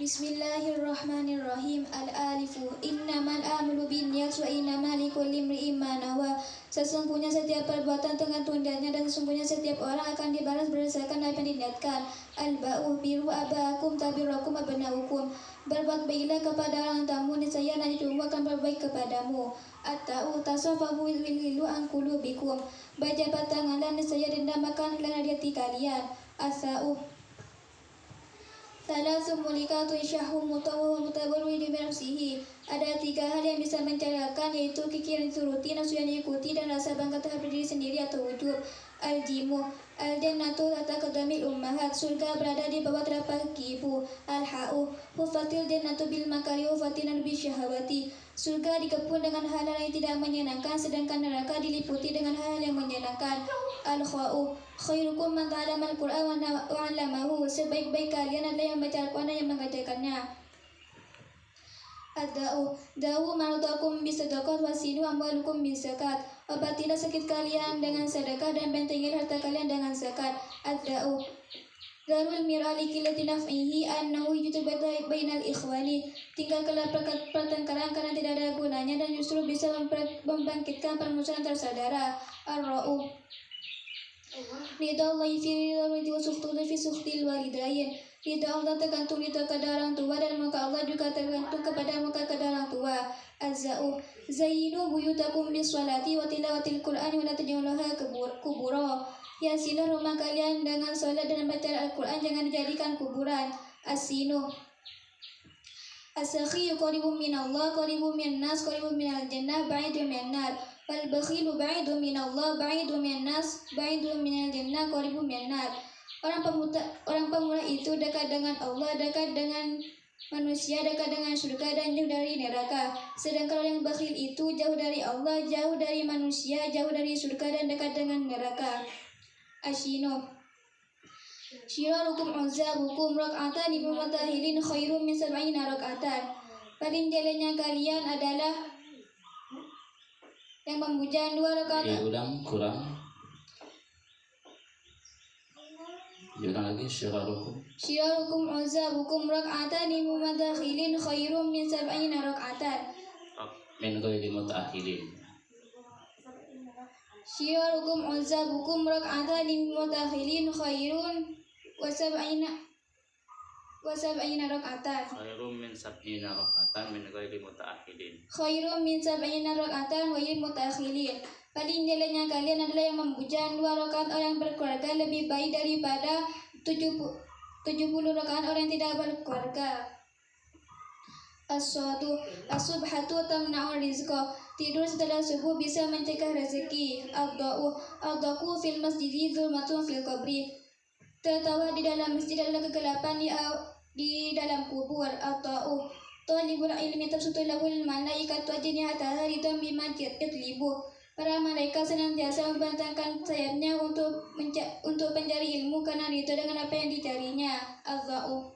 Bismillahirrahmanirrahim. Al-alifu innamal amalu binniyat wa innamal likulli imri'in ma nawa. Sesungguhnya setiap perbuatan tergantung niatnya dan sesungguhnya setiap orang akan dibalas berdasarkan apa yang diniatkan. Al-ba'u biru aba'akum tabirakum abna'ukum. Berbuat baiklah kepada orang tamu, niscaya nanti tunggu akan berbaik kepadamu. At-ta'u tasafahu wilhilu an qulubikum. Berjabat tanganlah, niscaya dendam akan hilang dari hati kalian. As-sa'u Salasu mulikatu syahum mutawa mutabarwi di nafsihi. Ada 3 hal yang bisa mencerahkan, yaitu kiki yang dituruti, nafsu yang diikuti, dan rasa bangga terhadap diri sendiri atau wujud. Al-jimu al-jannatu tahta qadamil ummahat. Surga berada di bawah telapak kaki ibu. Al-ha'u hufatil jannatu bil makari hufatinan bil syahawati. Surga dikepung dengan hal-hal yang tidak menyenangkan, sedangkan neraka diliputi dengan hal-hal yang menyenangkan. Al-kha'u khairukum man ta'allama al-Qur'an wa 'allamahu. Sebaik-baik kalian adalah yang membaca Al-Qur'an dan yang mengajarkannya. Ad-da'u da'u marutakum bisadaqat wasinu amwalukum bizakat. Obatilah sakit kalian dengan sedekah dan bentengilah harta kalian dengan zakat. Ad-da'u Darul mir'ali kilati naf'ihi annahu yujtabai bainal ikhwani. Tinggalkanlah pertengkaran karena tidak ada gunanya dan justru bisa membangkitkan permusuhan antar saudara. Ar-ra'u Ridallahi fi ridallati wa sukhtullahi fi sukhtil walidain. Ridha Allah tergantung ridha kepada orang tua dan muka Allah juga tergantung kepada muka kedua orang tua. Az-za'u zayyinu buyutakum bis salati wa tilawatil Qur'ani wa la taj'aluha kubura. Hiasilah rumah kalian dengan salat dan bacaan Al-Qur'an, jangan dijadikan kuburan. As-sinu As-sakhiyu qaribun minallah qaribun minnas qaribun minal jannah ba'idun minan nar. Wal bakhilu ba'idun minallah ba'idun minnas ba'idun minal jannah qaribun minan nar. Orang pemurah itu dekat dengan Allah, dekat dengan manusia, dekat dengan surga dan jauh dari neraka. Sedangkan orang yang bakhil itu jauh dari Allah, jauh dari manusia, jauh dari surga dan dekat dengan neraka. Ashino Syirarukum uzabukum rak'atan ibu matahilin khairum min sab'ina rak'atan. Paling jalannya kalian adalah yang memuja 2 rakaat. Ulang kurang. Ulang lagi. Syirarukum uzabukum rak'atan ibu matahilin khairum min sab'ina rak'atan. Min ghairi muta'akhilin. Syirarukum uzabukum rak'atan ibu matahilin khairun wa sab'ina rak'atan. Khairum min sab'ina rak'atan min ghairi muta'akhilin. Khairum min sab'ina rak'atan wa ghairi muta'akhilin. Paling jalannya kalian adalah yang memuja 2 rakaat orang berkeluarga lebih baik daripada 70 rakaat orang yang tidak berkeluarga. As-subhatu tamna'u rizqa. Tidur setelah subuh bisa mencegah rezeki. Ad-da'u fil masjidi zulmatun fil qabri. Tertawa di dalam masjid adalah kegelapan di dalam kubur. At-ta'u talibul ilmi tabsutulahul malaikatu ajnihataha ridan bima yatlibu. Para malaikat senantiasa membentangkan sayapnya untuk pencari ilmu karena itu dengan apa yang dicarinya. Az-za'u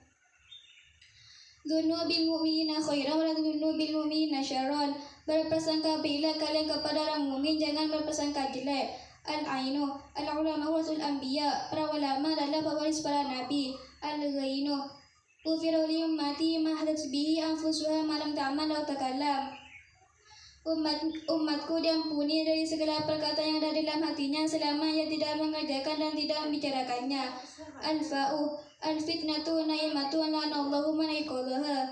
Dzunubil mu'minina khairan wa la dzunubil mu'minina syarran. Berprasangka baiklah kalian kepada orang mukmin, jangan berprasangka jelek. Al-ainu al-ulama warasul anbiya. Para ulama adalah pewaris para nabi. Al-ghainu ufiru li ummati ma hadatsu bihi anfusuha ma lam ta'mal aw takallam. Umatku diampuni dari segala perkataan yang ada dalam hatinya selama ia tidak mengerjakan dan tidak membicarakannya. Al-fa'u al-fitnatu naimatu lanallahu man aiqadhaha.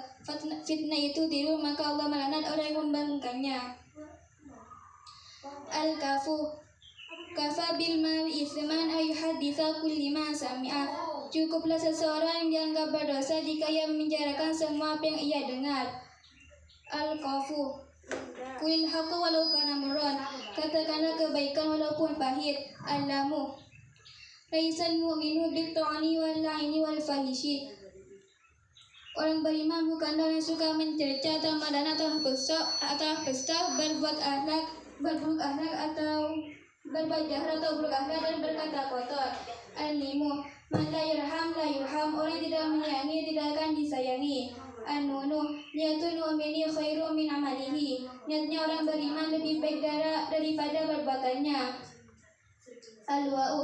Fitnah itu tiru maka Allah melaknat orang yang membangkangnya. Al-kafu kafa bil mar'i ithman ayuhaditha kulli ma sami'a. Cukuplah seseorang yang dianggap berdosa jika ia membicarakan semua apa yang ia dengar. Al-kafu kulil haqqu walau kana murran. Katakanlah kebaikan walaupun pahit. Al-lamu laisal mu'minu bit-ta'ani wal-la'ini wal-fahishi. Orang beriman bukanlah yang suka mencerca atau madana atau pesta, berburuk akhlak atau berbuat jahat atau buruk akhlak dan berkata kotor. Al-limu man la yurham la yurham. Orang yang tidak menyayangi tidak akan disayangi. An-nunu niatul mu'mini khairum min amalihi. Niatnya orang beriman lebih baik daripada perbuatannya. Al-wa'u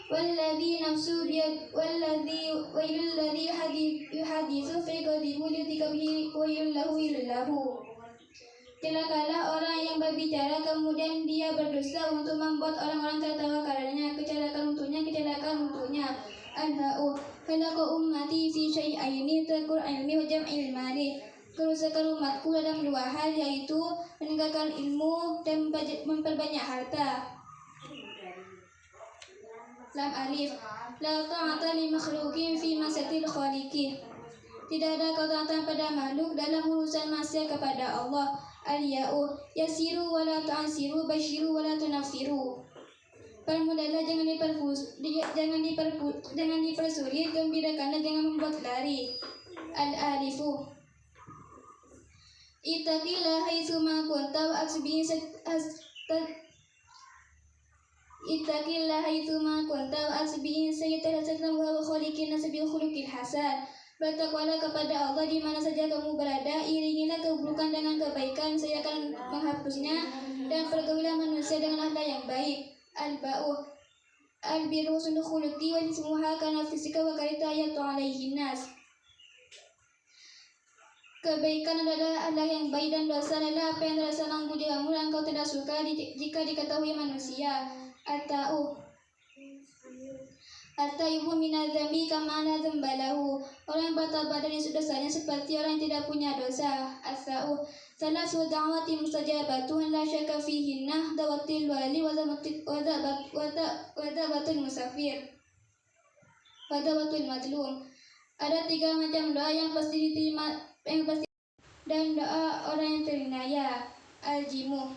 والذي نفس بيد والذي ويل الذي يحدث في قلبه ويل له. Celakalah orang yang berbicara kemudian dia berdusta untuk membuat orang-orang tertawa karenanya. Kecelakaan untuknya. Al-ha'u khalaqa ummati fi syai'aini tarkul ilmi wa jam'il mali. Kerusakan umatku dalam dua hal, yaitu meninggalkan ilmu dan memperbanyak harta. Lam alif la ta'ata li makhluqin fi masatil khaliqi. Tidak ada ketaatan pada makhluk dalam urusan maksiat kepada Allah. Al-ya'u yasiru wa la ta'asiru basyiru wa la tunaffiru. Permudahlah, jangan dipersulit, gembirakanlah, jangan membuat lari. Al-alifu ittaqillah haitsu ma kunta wa asbi sayyidatan wa khaliqin nas bil khuluqil hasan. Bertakwalah kepada Allah di mana saja kamu berada, iringilah keburukan dengan kebaikan, saya akan menghapusnya, dan pergaulilah manusia dengan akhlak yang baik. Al-ba'u al-birru husnul khuluqi wa ismuha kana fisika wa karita ayatu alaihin nas. Kebaikan adalah akhlak yang baik dan dosa adalah apa yang terasa nanggu dirimu dan engkau tidak suka jika diketahui manusia. At-taibu minadz-dzambi kama la dzamba lahu. Orang yang bertobat dari dosanya seperti orang yang tidak punya dosa. As-sa'u salasu da'wati mustajabatun la syakka fihinna dawatil wali wa dawatul musafir wa dawatul mazlum. Ada 3 macam doa yang pasti diterima, dan doa orang yang terinaya. Al-jimu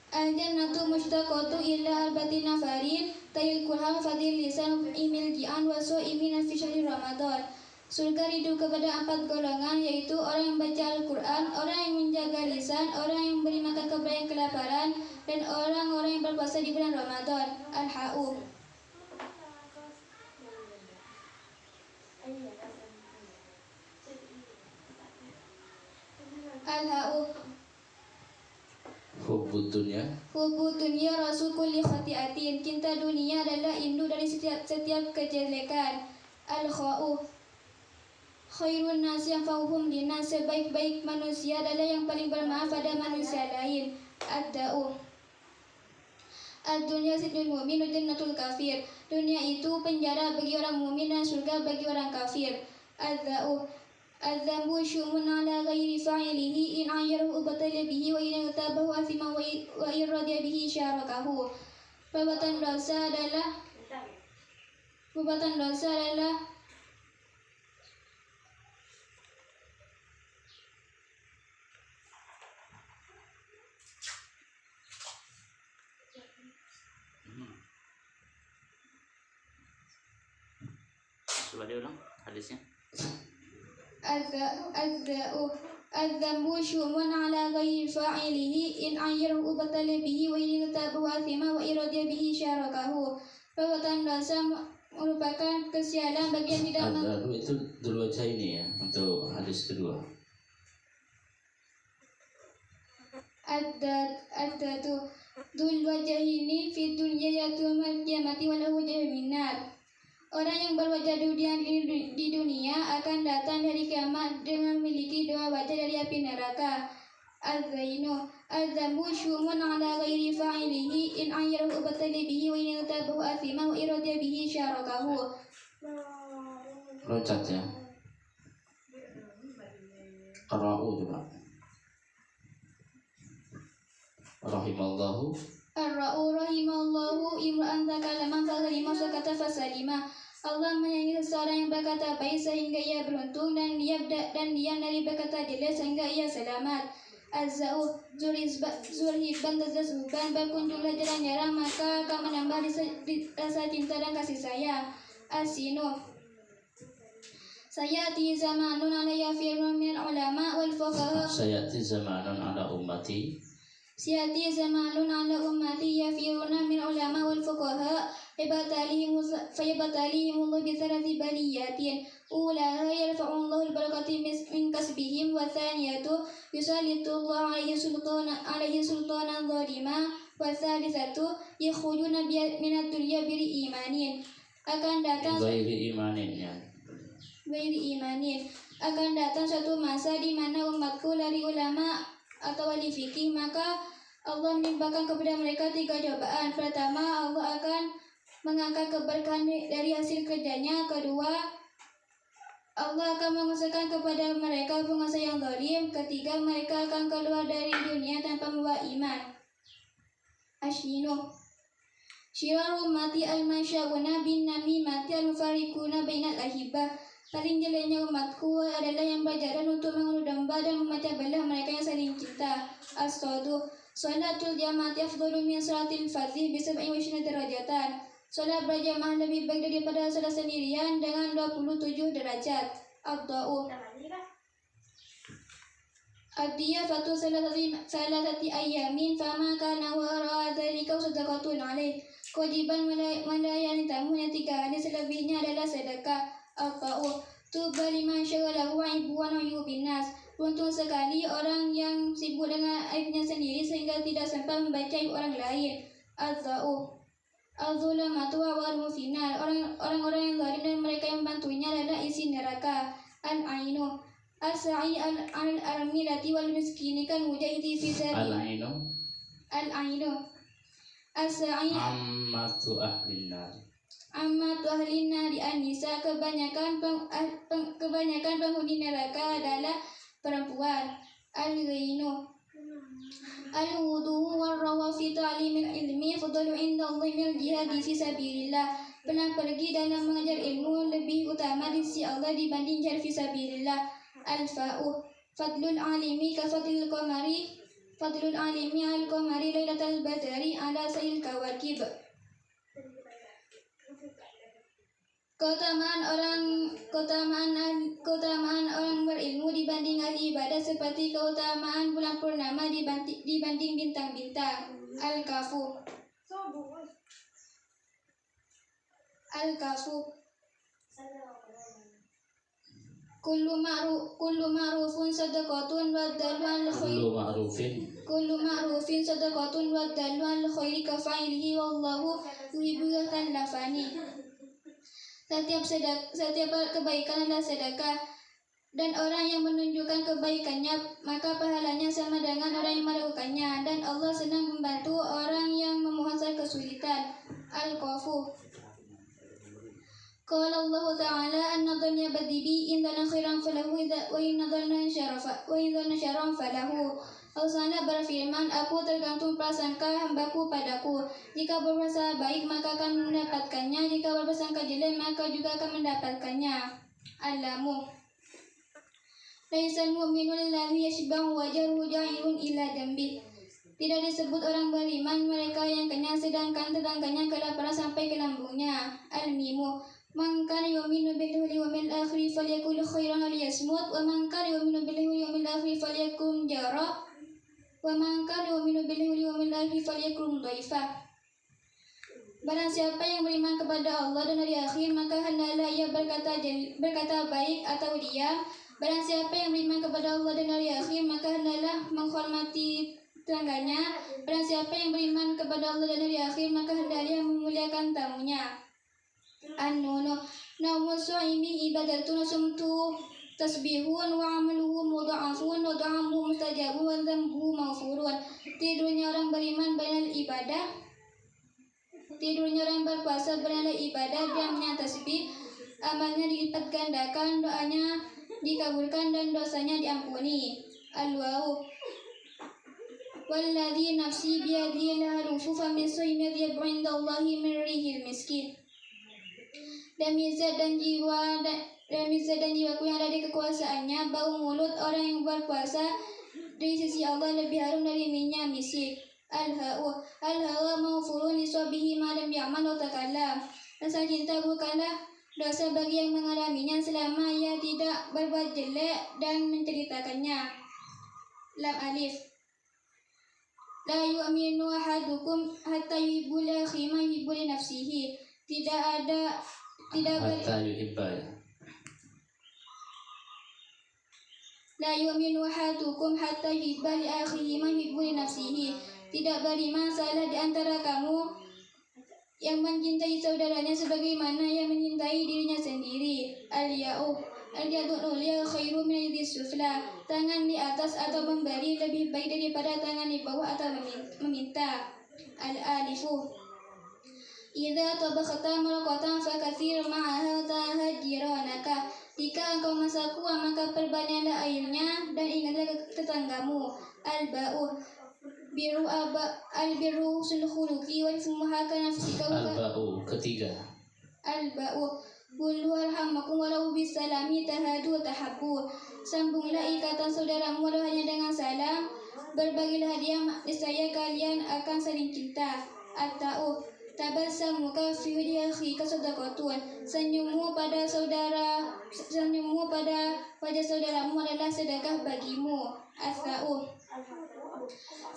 al-jannatu mushtaqatu ila arba'ati nafarin tayil kulham fadil lisan imil ji'an wa su'imin fi syahri Ramadan. Surga rindu kepada 4 golongan, yaitu orang yang baca Al-Quran, orang yang menjaga lisan, orang yang beri makan kepada yang kelaparan, dan orang-orang yang berpuasa di bulan Ramadan. Al-ha'u Hubbud dunia rasul kulli khati'atin. Cinta dunia adalah induk dari setiap kejelekan. Al-kha'u khairun nasi anfa'uhum linnas. Sebaik-baik manusia adalah yang paling bermanfaat pada manusia lain. Ad-da'u ad-dunya sijnul mu'min wa jannatul kafir. Dunia itu penjara bagi orang mukmin dan surga bagi orang kafir. Ad-da'u az-zambu syu'mun ala ghairi fa'ilihi in ayyarahu ubatala bihi wa in tabahu athima wa irradiya bihi syarakahu. Perbuatan dosa adalah Coba diulang hadisnya. Az-zambu syu'mun ala ghairi fa'ilihi in ayyarahu ubatala bihi wa in tabahu athima wa irradiya bihi syarakahu. Perbuatan dosa merupakan kesialan bagi yang tidak itu dulu aja ini ya untuk hadis kedua. Ad-datu dul wajahini fi dunya yatumal qiyamati wa lahu wajhun minar. Orang yang berwajah di dunia akan datang dari kiamat dengan memiliki 2 wajah dari api neraka. Az-zainu az-zambu syu'mun ala ghairi fa'ilihi in ayyarahu ubatala bihi wa in tabahu athima wa iradiya bihi syarakahu. Loncat ya. Qara'u coba. Rahimallahu rahimallahu imra'an takallama fasalima sakata fasalima. Allah menyayangi seseorang yang berkata baik sehingga ia beruntung, dan diam dari berkata jelek sehingga ia selamat. Az-za'u zurhibban tazazzuban. Berkunjunglah jarang-jarang maka akan menambah rasa cinta dan kasih sayang. As-sinu sayati zamanun ala yafirun min ulama wal fuqaha. Sayati zamanun ala ummati yafiruna min ulama wal fuqaha فيبتليهم الله بثلاث بليات. أولاها يرفع الله البركة من كسبهم، والثانية يسلط الله عليه سلطانا ظالما، Wasalisatu yakhrujuna minad dunya bil imanin. Akan datang Ghairi imanin ya. Akan datang suatu masa di mana umatku lari ulama atau wali fikih, maka Allah menimpakan kepada mereka 3 cobaan. Pertama, Allah akan mengangkat keberkahan dari hasil kerjanya. Kedua, Allah akan mengusahakan kepada mereka penguasa yang zalim. Ketiga, mereka akan keluar dari dunia tanpa membawa iman. Ashinu Syiraru ummati al-masya'una bin namimati al-mufarikuna bainal ahibah. Paling jeleknya umatku adalah yang berjalan untuk mengadu domba dan memecah belah mereka yang saling cinta. As-sadu Salatul jama'ati afdalu min salatil fardhi bi 27 derajatan. Salat berjamaah lebih baik daripada salat sendirian dengan 27 derajat. Ad-da'u Ad-diyafatu salatati ayyamin fama kana wara'a dzalika sadaqatun alaih. Kewajiban melayani tamu yang 3 hari selebihnya adalah sedekah. Al-Ta'u Tuba liman syaghalahu aibuan ayubin nas. Untung sekali orang yang sibuk dengan aibnya sendiri sehingga tidak sempat membaca aib orang lain. Al-Za'u Al-Zulamatu wa'wal mufinar. Orang-orang yang zalim dan mereka yang membantunya adalah isi neraka. Al-Ainu As-sa'i al-armilati wal miskini kan mujahidi fi sabi. Al-Ainu As-sa'i Ammatu ahlin nar. Amma tuhlin nari an-nisa. Kebanyakan penghuni neraka adalah perempuan. Al-ghainu Al-wudu war-rawa fi ta'limil ilmi fadalu inda Allah min jihadi fi sabilillah. Pernah pergi dalam mengajar ilmu lebih utama di sisi Allah dibanding jihad fi sabilillah. Al-fa'u Fadlul alimi ka fadlil qamari. Fadlul alimi al-qamari lailatul badri ala sa'il kawakib. Keutamaan orang berilmu dibanding ahli ibadah seperti keutamaan bulan purnama dibanding bintang-bintang. Al-Kafu Kullu ma'rufin sadaqatun wa dalwan al-khair. Kullu ma'rufin sadaqatun wa dalwan al-khairi ka fa'ilihi wallahu yuhibbul lafani. Setiap kebaikan adalah sedekah, dan orang yang menunjukkan kebaikannya maka pahalanya sama dengan orang yang melakukannya, dan Allah senang membantu orang yang memohon kesulitan. Al-Qafu Qala Allah Ta'ala an-nadhanya badibi in dhana khairan falahu wa in dhana syarran falahu. Allah berfirman, aku tergantung prasangka hambaku padaku. Jika berprasangka baik maka akan mendapatkannya, jika berprasangka jelek maka juga akan mendapatkannya. Al-Lamu Laisal mu'minu alladhi yashba'u wajhahu ja'irun illa dambi. Tidak disebut orang beriman mereka yang kenyang sedangkan tetangganya kelaparan sampai ke lambungnya. Al-Mimu Man kana yu'minu billahi wal yawmil akhir falyakul khairan aw liyasmut, wa man kana yu'minu billahi wal yawmil akhir falyakun jara, wa man kana yu'minu billahi wal yawmil akhir falyakun dhaifa. Barang siapa yang beriman kepada Allah dan hari akhir maka hendaklah ia berkata baik atau diam. Barang siapa yang beriman kepada Allah dan hari akhir maka hendaklah menghormati tetangganya. Barang siapa yang beriman kepada Allah dan hari akhir maka hendaklah memuliakan tamunya. An-Nunu Naumus su'imi ibadatun sumtu tasbihun wa amaluhu mudha'afun wa du'amu mustajabun wa dhanbuhu maghfurun. Tidurnya orang beriman benar ibadah. Tidurnya orang berpuasa benar ibadah. Diamnya tasbih, amalnya dilipat gandakan, doanya dikabulkan dan dosanya diampuni. Al-Wahu Walladhi nafsi biyadihi laharufu famin su'imi yadhibu indallahi min rihil miskin. Demi zat dan jiwaku yang ada di kekuasaannya, bau mulut orang yang berpuasa dari sisi Allah lebih harum dari minyak misik. Al-hawa maghfurun liswabihi ma lam ya'mal wa takallam. Rasa cinta bukanlah dosa bagi yang mengalaminya selama ia tidak berbuat jelek dan menceritakannya. Lam alif La yu'minu ahadukum hatta yuhibbu li akhihi ma yuhibbu li nafsihi. La yu'minu ahadukum hatta yuhibba li akhihi ma yuhibbu li nafsihi. Tidak beri masalah di antara kamu yang mencintai saudaranya sebagaimana yang mencintai dirinya sendiri. Al-yadu ulia khairu min yadi sufla. Tangan di atas atau memberi lebih baik daripada tangan di bawah atau meminta. Al-alifu idza tabakhta marqatan fakathir ma'aha tahjiranaka. Jika engkau masak kuah maka perbanyaklah airnya dan ingatlah tetanggamu. Al-ba'u al-birru sulkhuluki wal muhaka nafsika. Al-ba'u ketiga. Al-ba'u qul warhamakum walau bisalami tahadu tahabbu. Sambunglah ikatan saudaramu walau hanya dengan salam. Berbagilah hadiah niscaya kalian akan saling cinta. At-ta'u tabassamuka fi wajhi akhika sadaqatun. Senyummu pada wajah saudaramu adalah sedekah bagimu. As-sa'u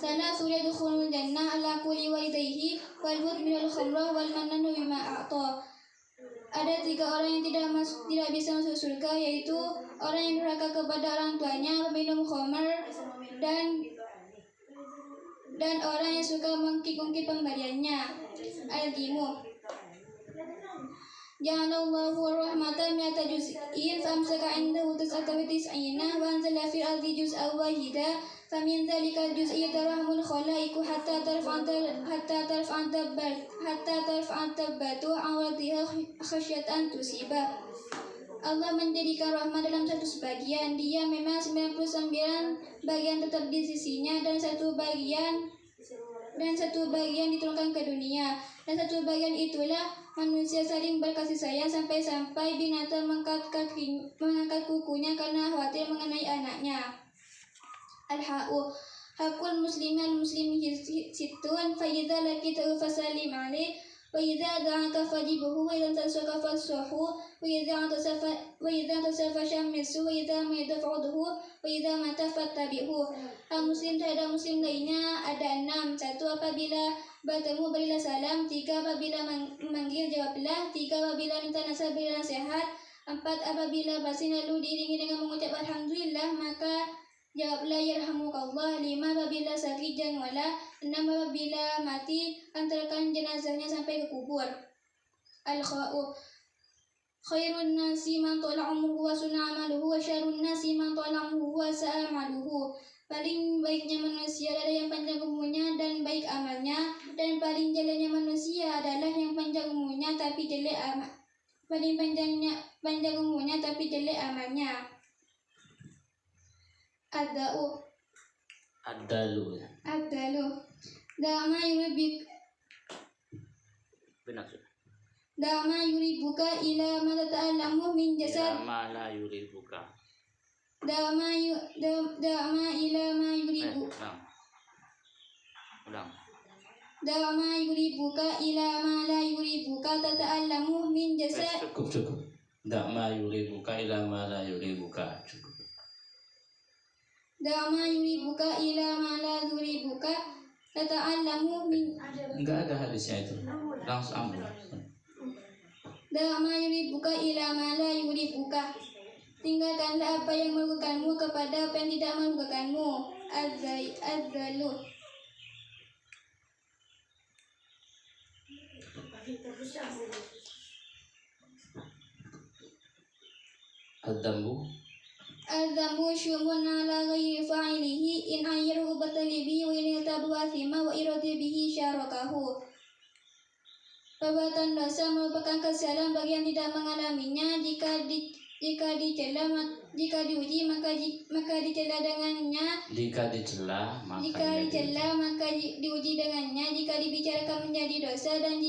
Salasu yadkhulul jannah ala kulli walidayhi wal mudminul khamra wal mannanu bima a'ta. Ada 3 orang yang tidak bisa masuk surga, yaitu orang yang durhaka kepada orang tuanya, peminum khamar, dan orang yang suka mengungkit pemberiannya. Al-Gimu Ja'alallahu rahmatan mi'ata juz'in famsaka 'indahu tis'ata wa tis'ina wa anzala fil ardi juz'an wahida famin dzalikal juz'i tarahumul khalaiqu hatta tarfa'an tabbatu awadiha khasyatan tusibah. Allah menjadikan rahmat dalam satu sebagian. Dia memang 99 bagian tetap di sisinya dan satu bagian diturunkan ke dunia. Dan satu bagian itulah manusia saling berkasih sayang sampai-sampai binatang mengangkat kukunya karena khawatir mengenai anaknya. Al-ha'u hakul musliman muslimi situn fa idza laqitahu fasallim alaih wa idza da'aka fajibuhu wa idza tasaka fasuhu wa idza tasafa shammisu wa idza madafa'uhu wa idza mata fattabi'hu. Muslim terhadap muslim lainnya ada 6. 1. Apabila bertemu berilah salam. 3. Apabila memanggil jawablah. 3. Apabila minta nasihat berilah nasihat. 4. Apabila bersin lalu diiringi dengan mengucap alhamdulillah maka jawablah yarhamukallah. 5. Apabila sakit jangan wala. 6. Apabila mati antarkan jenazahnya sampai ke kubur. Al-kha'u khairun nasi man tala umruhu wa sunna amaluhu wa syarrun nasi man tala umruhu wa sa'a amaluhu. Paling baiknya manusia adalah yang panjang umurnya dan baik amalnya, dan paling jeleknya manusia adalah yang panjang umurnya tapi jelek amalnya. Ad-da'u Ad-dalu. Da'ma yuribuka ila ma tata'allamu min jasad. Ma la yuribuka. Da'ma ila ma yuribu. Ulang. Da'ma yuribuka ila ma la yuribuka tata'allamu min jasad. Cukup. Da'ma yuribuka ila ma la yuribuka. Cukup. Da'ma yuribuka ila ma la yuribuka tata'allamu min. Enggak ada hadisnya itu. Langsung ambil. Da'ma yuribuka ila ma la yuribuka. Tinggalkanlah apa yang merugikanmu kepada apa yang tidak merugikanmu. Az-zalu Al-dhambu syumun ala ghairi fa'ilihi in ayyahu batalibi wa in tabu athima wa iradi bihi syarakahu. Perbuatan dosa merupakan kesalahan bagi yang tidak mengalaminya. Jika dicela maka dicela dengannya. Jika dicela maka diuji dengannya. Jika dibicarakan menjadi dosa dan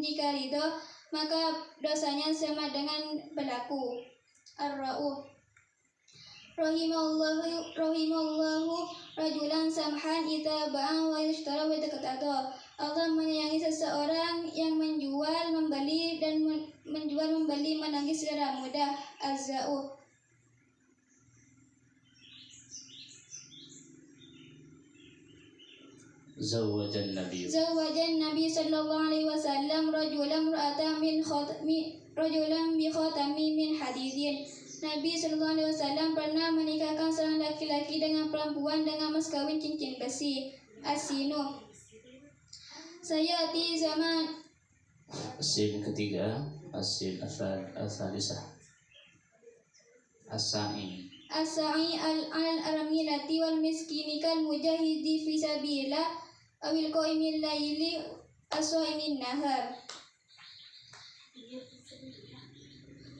jika ridho maka dosanya sama dengan pelaku. Ar-ra'u rahimallahu rajulan samhan idza ba'a wa ishtara wa taqatada. Allah menyayangi seseorang yang menjual membeli menangis secara mudah. Az-za'u Zawajan Nabi sallallahu alaihi wasallam rajulan bi khatami min hadidin. Nabi sallallahu alaihi wasallam pernah menikahkan seorang laki-laki dengan perempuan dengan mas kawin cincin besi. As-sinu. Sayati zaman. Sin ketiga, asin asalisah. As-sa'i. As-sa'i al-aramilati wal miskini kal mujahidi fi sabilillah awil qaimil laili as-shaimin nahar.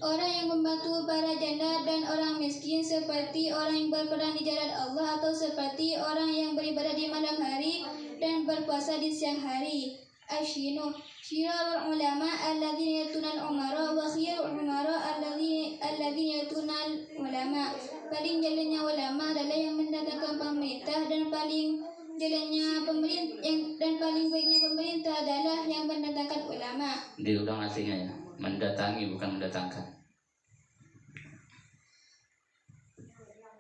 Orang yang membantu para janda dan orang miskin seperti orang yang berperang di jalan Allah atau seperti orang yang beribadah di malam hari dan berpuasa di siang hari. Ashinu. Syirarul ulama alladzina yatunal umara wa khiyarul umara alladzina yatunal ulama. Paling jalannya ulama adalah yang mendatangkan pemerintah dan paling jalannya pemerintah dan paling baiknya pemerintah adalah yang mendatangkan ulama. Diulang artinya ya. Mendatangi bukan mendatangkan.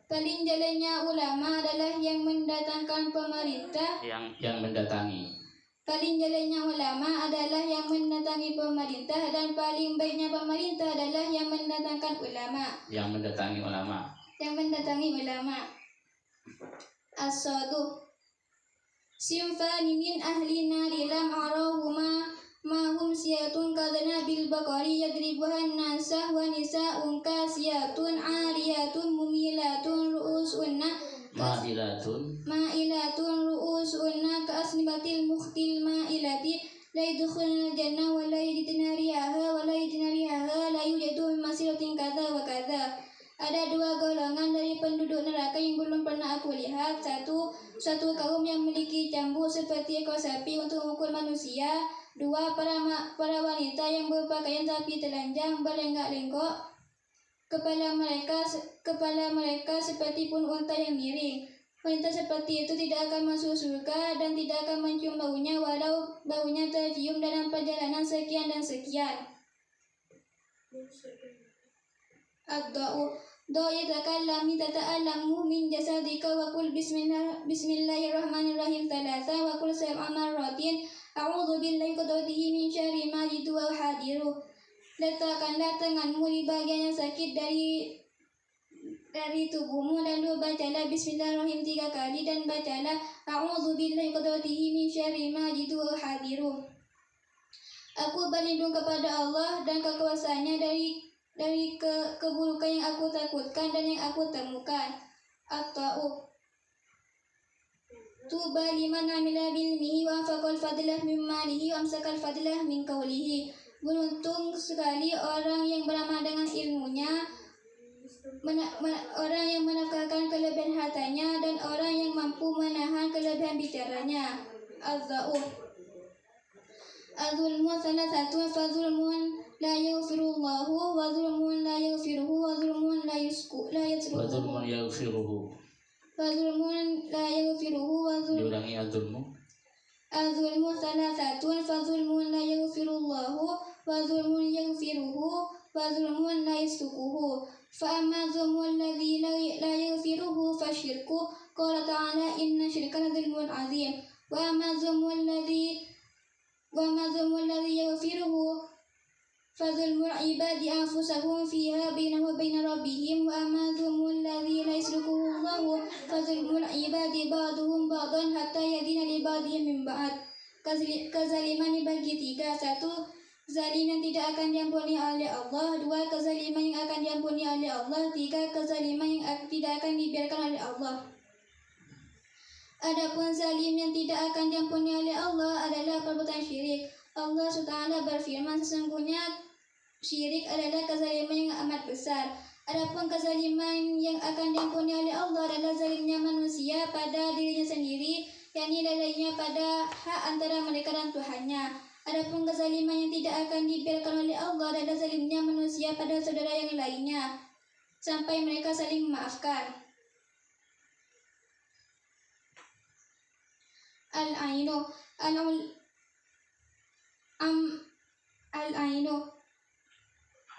Paling jalannya ulama adalah yang mendatangkan pemerintah. Yang mendatangi. Paling jalannya ulama adalah yang mendatangi pemerintah dan paling baiknya pemerintah adalah yang mendatangkan ulama. Yang mendatangi ulama. Yang mendatangi ulama. As-sadu. Simfani min ahli nari lam arahuma ma hum siyatun kadana bil baqari yadribuhan nasah wa nisa'un kasiyatun ariyatun mumilatun ru'usunna ma'ilatun ru'usunna ka'asnibatil mukhtil ma'ilati la yadkhuluna jannah wa la yajiduna riyaha wa la yajiduna riyaha la yujadu min masiratin kadza wa kadza. Ada dua golongan dari penduduk neraka yang belum pernah aku lihat. Satu kaum yang memiliki cambuk seperti ekor sapi untuk mengukur manusia. Dua, para wanita yang berpakaian tapi telanjang berlenggak-lenggok. Kepala mereka seperti pun unta yang miring. Wanita seperti itu tidak akan masuk surga dan tidak akan mencium baunya walau baunya tercium dalam perjalanan sekian dan sekian. Ad-da'u. Do'itakallamu tata'allamu min jasadika wa qul bismillahirrahmanirrahim thalatha wa qul sab'a marratin a'udzu billahi qudratihi min syarri ma jitu wa hadiru. Letakkanlah tanganmu di bagian yang sakit dari tubuhmu, lalu bacalah bismillahirrahmanirrahim 3 kali dan bacalah a'udzu billahi qudratihi min syarri ma jitu wa hadiru. Aku berlindung kepada Allah dan kekuasaannya dari keburukan yang aku takutkan dan yang aku temukan. At-ta'u. Tuba liman amila bilmihi wa anfaqal fadlah min malihi wa amsakal fadlah min qawlihi. Beruntung sekali orang yang beramal dengan ilmunya, orang yang menafkahkan kelebihan hartanya dan orang yang mampu menahan kelebihan bicaranya. Az-za'u. Az-zulmu salasatun fa zulmun la yaghfirullahu wa zulmun la yaghfiruhu wa zulmun la yaghfiruhu wa zulmun la yaghfiruhu wa zulmun. Diulangi az-zulmu. Az-zulmu salasatun fa zulmun la yaghfirullahu wa zulmun yaghfiruhu wa zulmun la yaghfiruhu. Fa amma zulmu alladhi la yaghfiruhu fa syirku. Qala ta'ala inna syirka la zulmun 'azim. Wa amma zulmu alladhi yaghfiruhu fadzulmul ibadi anfusahum fiha bainahum wa baina rabbihim. Wa amma zulmul ladzi la yasrukuhu Allahu fadzulmul ibadi ba'duhum ba'dan hatta yadina li ba'dihim min ba'd. Kezaliman dibagi 3. 1. Zalim yang tidak akan diampuni oleh Allah. 2. Kezaliman yang akan diampuni oleh Allah. 3. Kezaliman yang tidak akan dibiarkan oleh Allah. Adapun zalim yang tidak akan diampuni oleh Allah adalah perbuatan syirik. Allah SWT berfirman, sesungguhnya syirik adalah kezaliman yang amat besar. Adapun kezaliman yang akan diampuni oleh Allah adalah zalimnya manusia pada dirinya sendiri, yakni lalainya pada hak antara mereka dan Tuhannya. Adapun kezaliman yang tidak akan dibiarkan oleh Allah adalah zalimnya manusia pada saudara yang lainnya, sampai mereka saling memaafkan. Al-ainu. Al-ainu.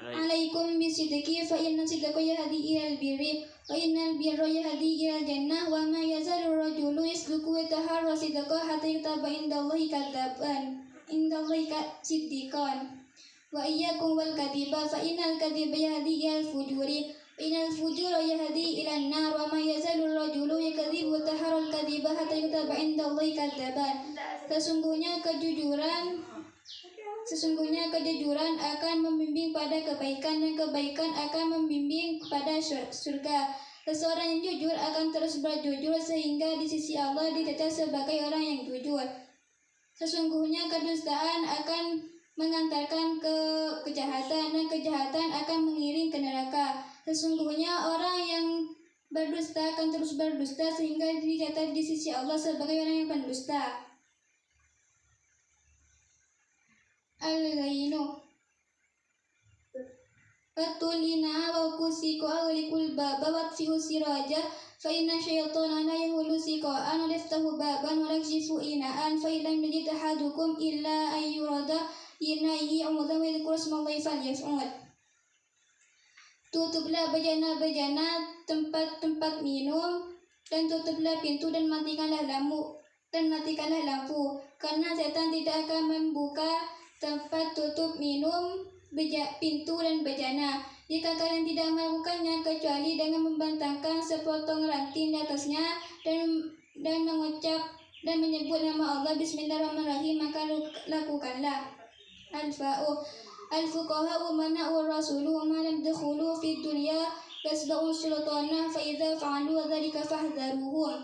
Alaikum bisidqi fa inna sidqa yahdi ilal birri wa innal birra yahdi ilal jannah wa ma yazalu rajulu yasduqu wa taharra sidqa hatta yutaba indallahi kadzaban indallahi siddiqan wa iyyakum wal kadhiba fa innal kadhiba yahdi ilal fujuri innal fujura yahdi ilan nar wa ma yazalu rajulu yakdhibu wa taharra al kadhiba hatta yutaba kadzdzaba indallahi kadzaban. Sesungguhnya kejujuran akan membimbing pada kebaikan dan kebaikan akan membimbing pada surga. Seseorang yang jujur akan terus berjujur sehingga di sisi Allah dicatat sebagai orang yang jujur. Sesungguhnya kedustaan akan mengantarkan ke kejahatan dan kejahatan akan mengiring ke neraka. Sesungguhnya orang yang berdusta akan terus berdusta sehingga dicatat di sisi Allah sebagai orang yang pendusta. Al-Ghainu Fatulina wa kusiku aglikul baba watfi'u siraja fa inna syaitana la yahulu siqa'an wa laftahu baban wa lakshifu ina'an fa ilam yajid ahadukum illa ayyurada inaihi umudhan wa yadhkur ismallahi falyaf'ul. Tutuplah bejana-bejana tempat-tempat minum dan tutuplah pintu dan matikanlah lampu karena setan tidak akan membuka tempat tutup minum, pintu dan bejana. Jika kalian tidak melakukannya kecuali dengan membentangkan sepotong ranting di atasnya dan mengucap dan menyebut nama Allah Bismillahirrahmanirrahim, maka lakukanlah. Al-fuqaha mana'u rasulu ma lam dakhulu fi dunya yasba'u sultana fa idza fa'alu dzalika fahdharuhum.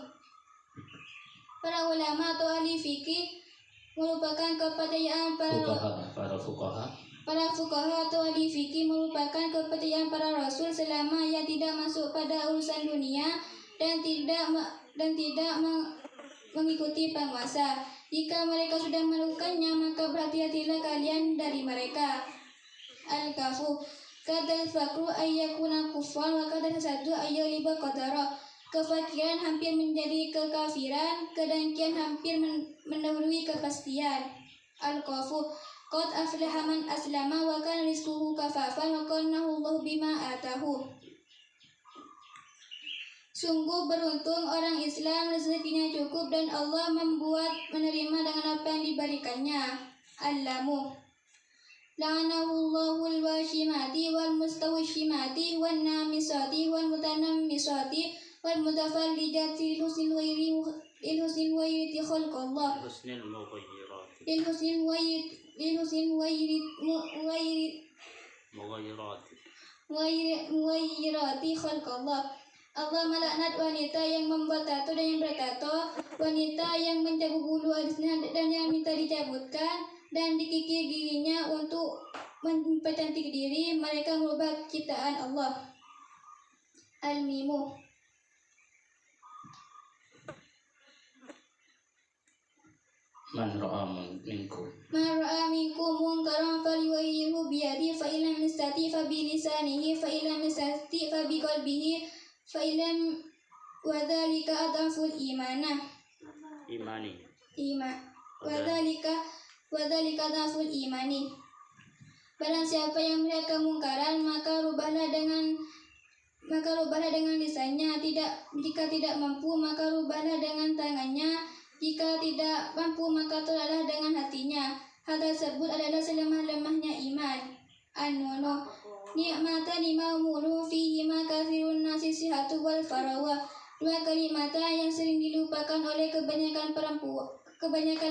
Para ulama atau ahli fikih merupakan kepercayaan para fuqaha atau ahli fikih merupakan kepercayaan para rasul selama ia tidak masuk pada urusan dunia dan tidak mengikuti penguasa. Jika mereka sudah melakukannya, maka berhati-hatilah kalian dari mereka. Al-Kahfu kadal fakru ayyakuna kufran wa kadal hasadu ayyaliba qadara. Kefakiran hampir menjadi kekafiran, kedengkian hampir mendahului kepastian. Al-Kahfu qad aflaha man aslama wa kana rizquhu kafafan wa qannahu Allahu bima atahu. Sungguh beruntung orang Islam, rezekinya cukup dan Allah membuat menerima dengan apa yang diberikannya. Al-Lamu la'anahu Allahul washimati wal mustawshimati wan namisati wal mutanammisati wal mutafallijati lil husnil wayriti khalqallah lil husnil wayrati khalqallah. Allah melaknat wanita yang membuat tato dan yang bertato, wanita yang mencabut bulu alisnya dan yang minta dicabutkan, dan dikikir giginya untuk mempercantik diri. Mereka merubah ciptaan Allah. Al-Mimu Man ra'a minkum munkaran falyughayyirhu biyadihi fa illam yastati' fa bilisanihi fa illam yastati' fa biqalbihi fa illam wa dzalika adhaful imani wa dzalika adhaful imani. Barang siapa yang melihat kemungkaran, maka rubahlah dengan lisannya. Jika tidak mampu, maka rubahlah dengan tangannya. Jika tidak mampu, maka tolaklah dengan hatinya. Hal tersebut adalah selemah-lemahnya iman. An-Nunu ni'matani ma'mulun fihima katsirun nasi sihatu wal farawah. Dua kalimata yang sering dilupakan oleh kebanyakan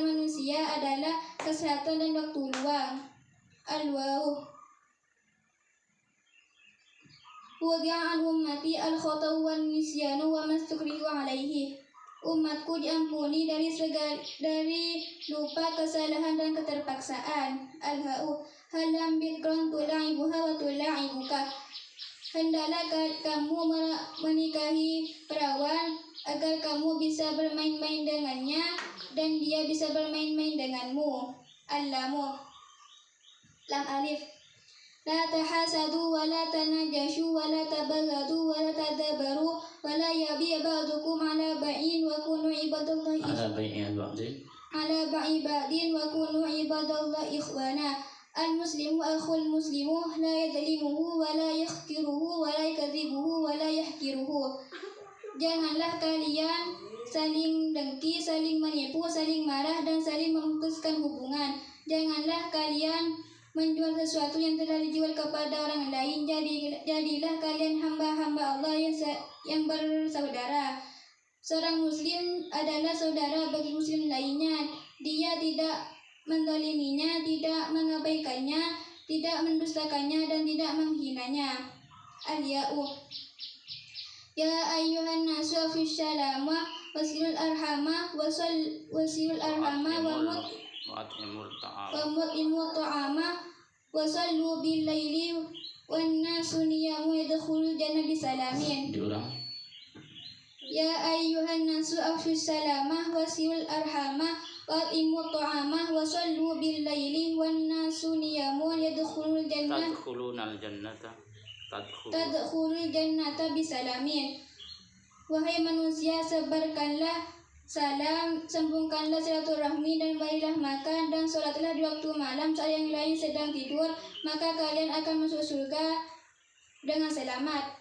manusia adalah kesehatan dan waktu luang. Al-Wahu wadi'an ummati al-khata'u wan nisyanu wa mastukrihu alaihi. Umatku diampuni dari lupa, kesalahan dan keterpaksaan. Al-Ha'u halam bikran tula'ibuha wa tula'ibuka. Hendaklah kamu menikahi perawan agar kamu bisa bermain-main dengannya dan dia bisa bermain-main denganmu. Al-Lamu lam alif la tahasadu wa la tanajashu wa la tabaghadu wa la tadabaru wa la yabi' ba'dukum ala ba'in wa kunu ibadallahi wa kunu ibadallahi ikhwana. Al-muslimu akhul muslimu la yadhlimuhu wa la yakhtiruhu wa la yakdzibuhu wa la yahkiruhu. Janganlah kalian saling dengki, saling menipu, saling marah dan saling memutuskan hubungan. Janganlah kalian menjual sesuatu yang telah dijual kepada orang lain. Jadilah kalian hamba-hamba Allah yang bersaudara. Seorang muslim adalah saudara bagi muslim lainnya. Dia tidak menzaliminya, tidak mengabaikannya, tidak mendustakannya, dan tidak menghinanya. Al-Ya'u. Ya ayyuhan nasu afshus salama wasilul arhama wasilul arhama wa mut'imut ta'ama wa sallu bil laili wan nasu niyamu yadkhulul jannah bisalamin. Diulang. Ya ayyuhan nasu afshus salama wasilul arhama wa imut ta'ama wa sallu bil laili wan nasu niyamu yadkhulul jannah tadkhulul jannata bisalamin. Wahai manusia, sebarkanlah salam, sambungkanlah silaturahmi, dan marilah makan dan sholatlah di waktu malam saat yang lain sedang tidur, maka kalian akan masuk surga dengan selamat.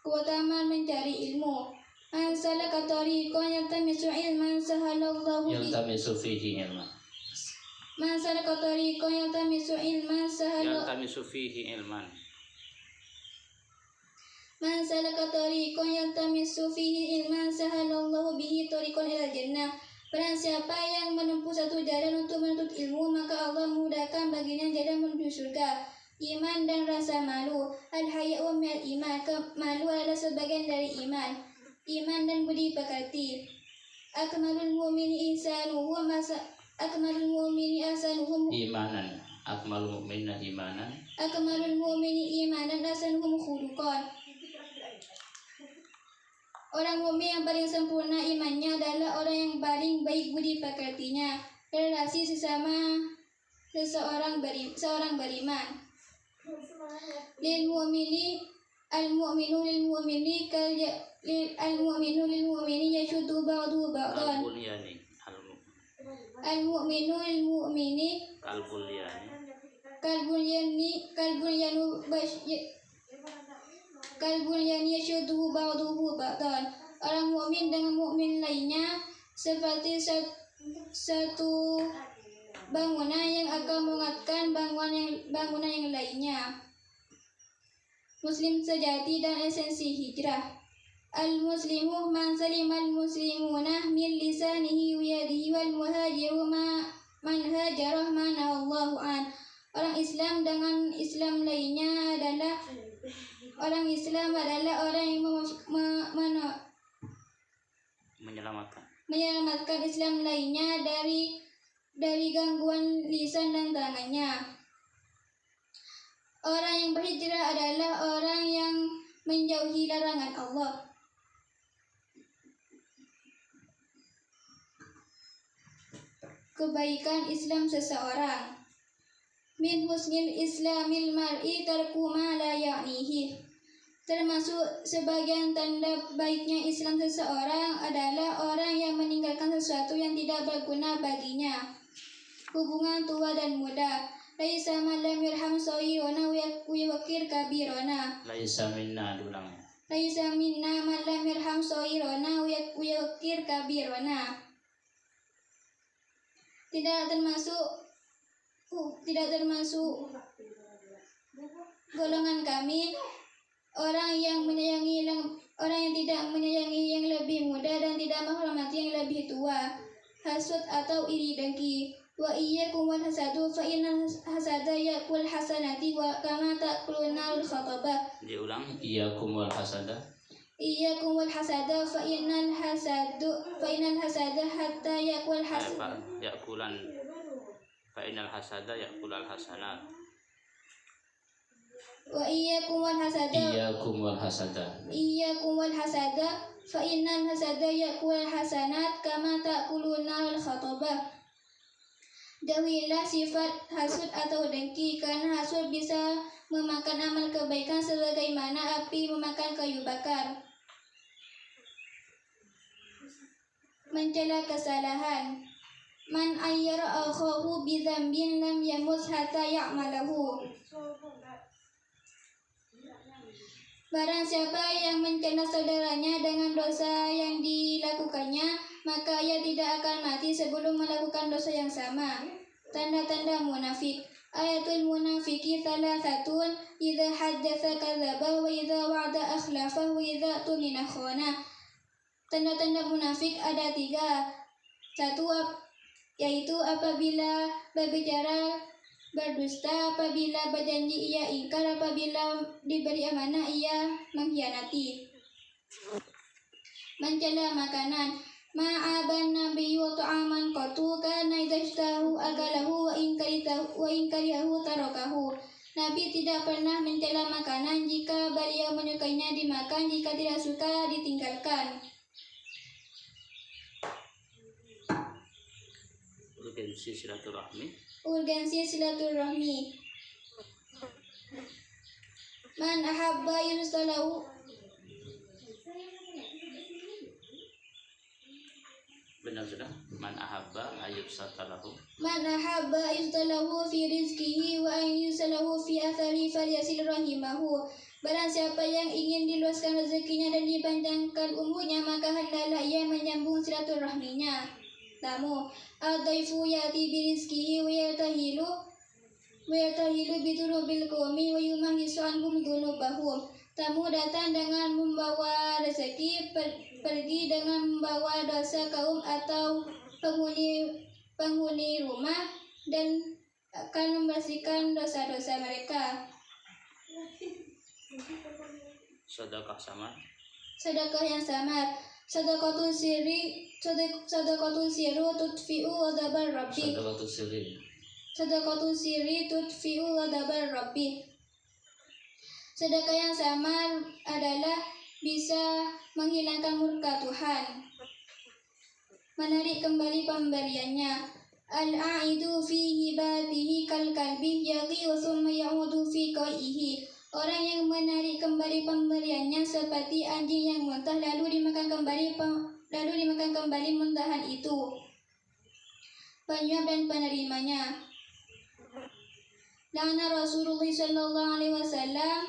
Keutamaan mencari ilmu. Man salaka tariqan yaltamisu ilman sahalallahu bihi. Yaltamisu fihi ilman. Man salaka tariqan yaltamisu ilman sahalallahu. Yaltamisu fihi ilman. Man salaka tariqan yaltamisu fihi ilman sahalallahu bihi tariqan ilal jannah. Barang siapa yang menempuh satu jalan untuk menuntut ilmu, maka Allah memudahkan baginya jalan menuju surga. Iman dan rasa malu. Al-haya'u minal iman. Malu adalah sebagian dari iman. Iman dan budi pekerti. Akmalul mu'mini ihsanuhum akmalul mu'mini ahsanuhum imanan. Akmalul mu'minina imanan. Akmalul mu'mini imanan ahsanuhum khuluqan. Orang mukmin yang paling sempurna imannya adalah orang yang paling baik budi pekertinya. Relasi sesama seorang beriman. Lil mu'mini al-mu'minu lil mu'mini al-mu'minu lil mu'mini yashuddu ba'duhu ba'dan. Al-mu'minu lil mu'mini kalbun yani yashuddu ba'duhu ba'dan. Orang mukmin dengan mukmin lainnya seperti satu bangunan yang akan menguatkan bangunan yang lainnya. Muslim sejati dan esensi hijrah. Al-muslimu man salimal muslimuna min lisanihi wa yadihi wal muhajiru man hajarah ma nahallahu an. Orang Islam dengan Islam lainnya adalah orang yang menyelamatkan Islam lainnya dari gangguan lisan dan tangannya. Orang yang berhijrah adalah orang yang menjauhi larangan Allah. Kebaikan Islam seseorang. Min husnil islamil mar'i tarku ma la ya'nihi. Termasuk sebagian tanda baiknya Islam seseorang adalah orang yang meninggalkan sesuatu yang tidak berguna baginya. Hubungan tua dan muda. Laisa man lam yarham saghirana wa yuwaqqir kabirana. Laisa minna dulang. Laisa minna man lam yarham saghirana wa yuwaqqir kabirana. Tidak termasuk golongan kami orang yang tidak menyayangi yang lebih muda dan tidak menghormati yang lebih tua. Hasud atau iri dengki. Wa iyyakum wal hasadu fa innal hasada ya'kul hasanati wa kama ta'kulun narul khatabah. Diulang. Iyyakum wal hasada. Iyyakum wal hasada fa innal hasada hatta ya'kul hasanat. Fa innal hasada ya'kulul hasanat. Wa iyyakum wal hasada. Iyyakum wal hasada fa innal hasada ya'kulul hasanat kama ta'kulun narul khatabah. Jauhilah sifat hasud atau dengki, karena hasud bisa memakan amal kebaikan sebagaimana api memakan kayu bakar. Mencela kesalahan. Man ayyara akhahu bi dzambin lam yamut hatta ya'malahu. Barang siapa yang mencela saudaranya dengan dosa yang dilakukannya, maka ia tidak akan mati sebelum melakukan dosa yang sama. Tanda-tanda munafik. Ayatul munafiki thalathatun, idza haddatsa kadzdzaba wa idza wa'ada akhlafa wa idza tumina khana. Tanda-tanda munafik ada 3. 1. Yaitu apabila berbicara berdusta, apabila berjanji ia ingkar, apabila diberi amanah ia mengkhianati. Mencela makanan. Ma'aban nabiyyu ta'aman qatu kana idhashtahu agalahu wa in karihahu tarakahu. Nabi tidak pernah mencela makanan jika beliau menyukainya dimakan, jika tidak suka ditinggalkan. Urgensi silaturahmi. Urgensi silaturahmi. Man ahabba yursalahu Benar sudah. Man ahabba ayub satalahu. Man ahabba yursalahu fi rizkihi wa an yursalahu fi athari falyasil rahimahu. Barang siapa yang ingin diluaskan rezekinya dan dipanjangkan umurnya, maka hendaklah ia menyambung silaturahminya. Tamu adaifu yati birizkihi wa yatahilu bidunubil qawmi wa yumahisu anhum dunubahum. Tamu datang dengan membawa rezeki, pergi dengan membawa dosa kaum atau penghuni rumah, dan akan membersihkan dosa-dosa mereka. Sedekah samar. Sedekah yang samar. Sedekatun sirru tutfi'u ghadabar rabbi. Sedekatun sirri tutfi'u ghadabar rabbi. Sedekah yang samar adalah bisa menghilangkan murka Tuhan. Menarik kembali pemberiannya. Al-a'idu fi hibatihi kal kalbi yaqi wa thumma ya'udu fi qaihi. Orang yang menarik kembali pemberiannya seperti anjing yang muntah lalu dimakan kembali muntahan itu. Penyuap dan penerimanya. La'ana Rasulullah sallallahu alaihi wasallam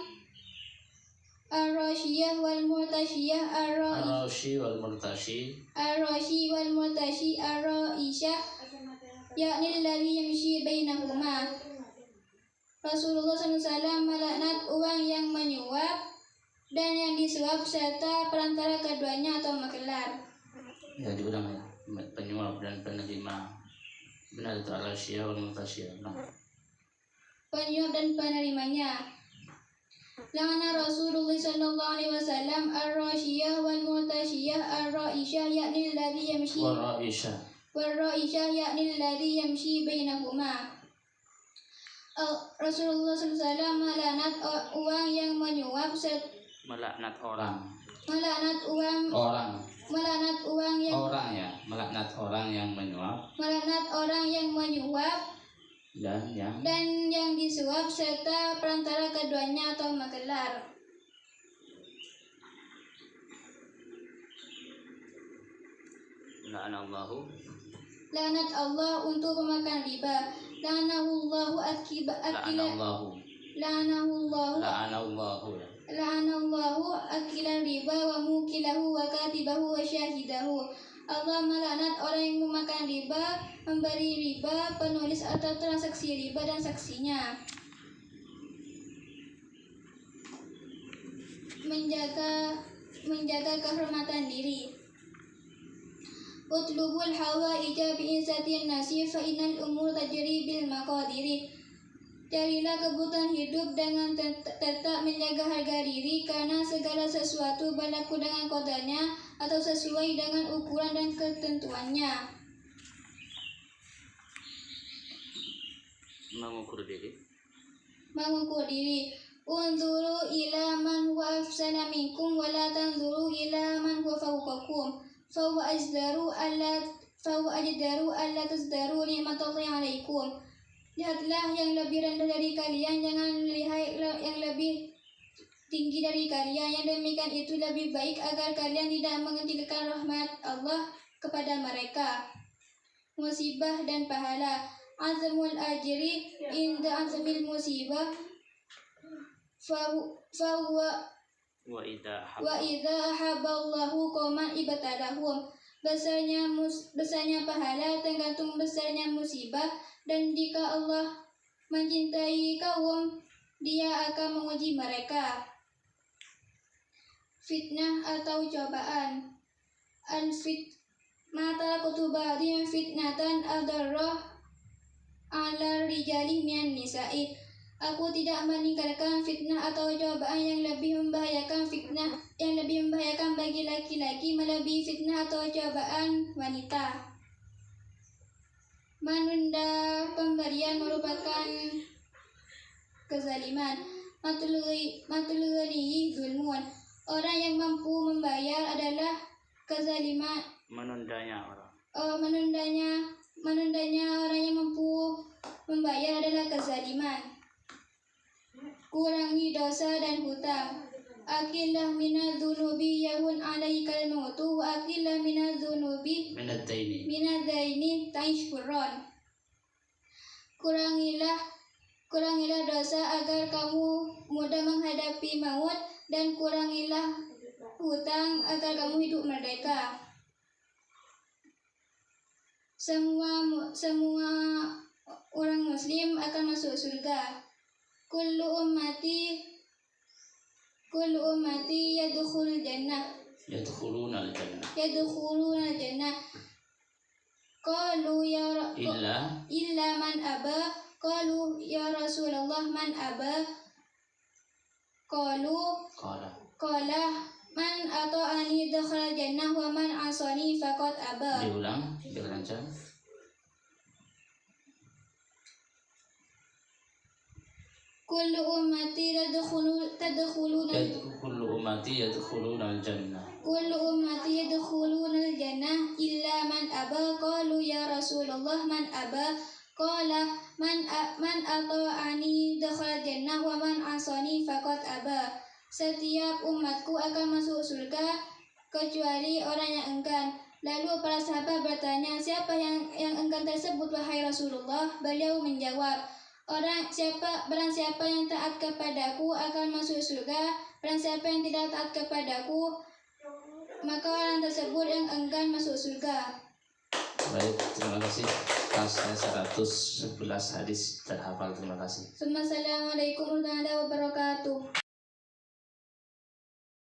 ar-rashiyah wal murtashiyah Ar-rashi wal murtashi ar-ra'isyah yakni alladhi yamshi bainahuma. Rasulullah SAW melaknat uang yang menyuap dan yang disuap serta perantara keduanya atau makelar. Ya, diulang ya. Penyuap dan penerima. Benar itu al-rasyiyah wal murtasyiyah. Penyuap dan penerimanya. La'ana Rasulullah sallallahu alaihi wasallam ar-rasyiyah wal murtasyiyah ar-ra'isyah yakni alladhi yamshi war-ra'isyah yakni alladhi yamshi bainahuma. Rasulullah SAW melaknat uang yang menyuap melaknat orang yang menyuap dan yang disuap serta perantara keduanya atau makelar. Laknat Allah untuk pemakan riba. La'anallahu akila riba wa mukilahu wa katibahu wa syahidahu. Allah melaknat orang yang memakan riba, memberi riba, penulis atau transaksi riba dan saksinya. Menjaga kehormatan diri. Utlubul hawaija bi'izzatin nasi fa innal umur tajri bil maqadiri. Carilah kebutuhan hidup dengan tetap menjaga harga diri, karena segala sesuatu berlaku dengan qadarnya atau sesuai dengan ukuran dan ketentuannya. Mengukur diri. Unzuru ila man huwa afsala minkum wa la tanzuru ila man huwa fawqakum. Fahuwa ajdaru alla tazdaru ni'matallahi alaikum. Lihatlah yang lebih rendah dari kalian, jangan melihat yang lebih tinggi dari kalian. Yang demikian itu lebih baik agar kalian tidak mengecilkan rahmat Allah kepada mereka. Musibah dan pahala. Azmul ajri inda azmil musibah fahuwa wa idza haballahu qauman ibtalahum. Besarnya pahala tergantung besarnya musibah, dan jika Allah mencintai kaum, Dia akan menguji mereka. Fitnah atau cobaan. ma taraktu ba'di fitnatan adarrah ala rijali minan nisa'i. Aku tidak meninggalkan fitnah atau cobaan yang lebih membahayakan bagi laki-laki melebihi fitnah atau cobaan wanita. Menunda pemberian merupakan kezaliman. Matul ghaniyi zulmun. Orang yang mampu membayar adalah kezaliman. Menundanya orang. Menundanya orang yang mampu membayar adalah kezaliman. Kurangi dosa dan hutang. Akillah minadz dzunubi yahun alaikal mautu wa akillah minadz dzunubi minadz daini taishfuron. Kurangilah dosa agar kamu mudah menghadapi maut, dan kurangilah hutang agar kamu hidup merdeka. Semua orang muslim akan masuk surga. Kullu ummati yadkhulul jannah. Yadkhuluna al-jannah. Qalu illa man aba. Qalu ya Rasulullah man aba. Qala man ata'ani dakhala jannah wa man asani faqad aba. Diulang jam. Kullu ummati yadkhuluna al-jannah. Kullu ummati yadkhuluna al-jannah illa man aba. Qalu ya Rasulullah man aba. Qala man ata'ani dakhala jannah wa man asani faqad aba. Setiap umatku akan masuk surga kecuali orang yang enggan. Lalu para sahabat bertanya, siapa yang enggan tersebut wahai Rasulullah? Beliau menjawab, barang siapa yang taat kepadaku akan masuk surga, barang siapa yang tidak taat kepadaku, maka orang tersebut yang enggan masuk surga. Baik, terima kasih. Kelas 111 hadis terhafal. Terima kasih. Assalamualaikum warahmatullahi wabarakatuh.